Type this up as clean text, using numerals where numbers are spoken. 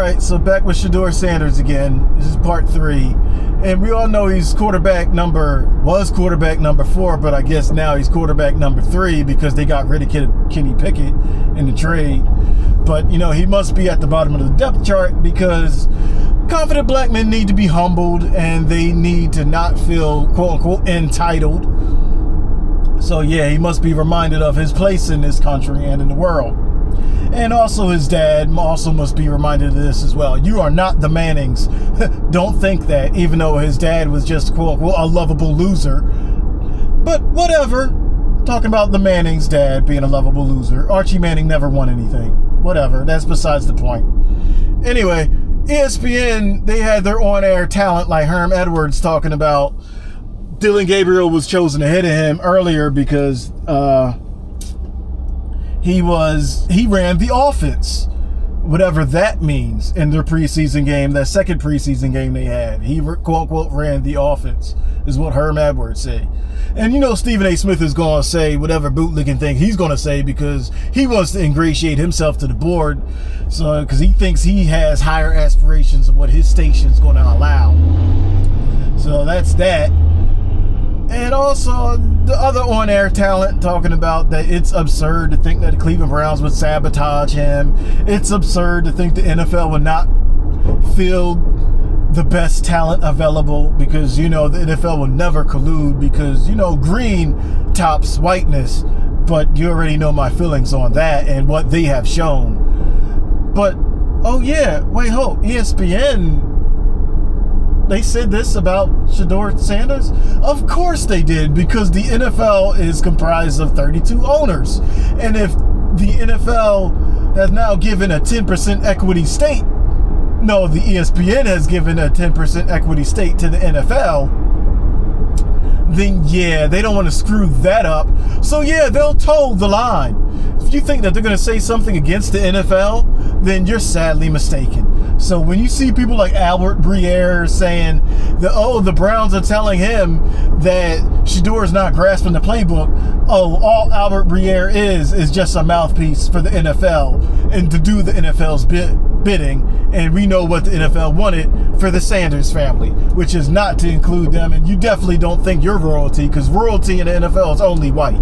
right, so back with Shadeur Sanders again. This is part 3. And we all know he's was quarterback number 4, but I guess now he's quarterback number 3 because they got rid of Kenny Pickett in the trade. But, you know, he must be at the bottom of the depth chart because confident black men need to be humbled and they need to not feel, quote-unquote, entitled. So, yeah, he must be reminded of his place in this country and in the world. And also his dad also must be reminded of this as well. You are not the Mannings. Don't think that, even though his dad was just, quote-unquote, a lovable loser. But whatever. Talking about the Mannings' dad being a lovable loser. Archie Manning never won anything. Whatever. That's besides the point. Anyway, ESPN, they had their on-air talent like Herm Edwards talking about Dylan Gabriel was chosen ahead of him earlier because he ran the offense, whatever that means, in their preseason game, that second preseason game they had. He, quote-unquote, ran the offense, is what Herm Edwards said. And you know Stephen A. Smith is going to say whatever bootlicking thing he's going to say because he wants to ingratiate himself to the board, so because he thinks he has higher aspirations of what his station's going to allow. So that's that. And also the other on-air talent talking about that it's absurd to think that the Cleveland Browns would sabotage him. It's absurd to think the NFL would not field the best talent available because, you know, the NFL will never collude because, you know, green tops whiteness. But you already know my feelings on that and what they have shown. But, oh yeah, wait, hold. ESPN, they said this about Shadeur Sanders? Of course they did, because the NFL is comprised of 32 owners. And if the NFL has now given a 10% equity stake, no, the ESPN has given a 10% equity stake to the NFL, then yeah, they don't want to screw that up. So yeah, they'll toe the line. If you think that they're going to say something against the NFL, then you're sadly mistaken. So when you see people like Albert Breer saying that, oh, the Browns are telling him that Shadeur is not grasping the playbook, oh, all Albert Breer is just a mouthpiece for the NFL and to do the NFL's bidding. And we know what the NFL wanted for the Sanders family, which is not to include them. And you definitely don't think you're royalty, because royalty in the NFL is only white.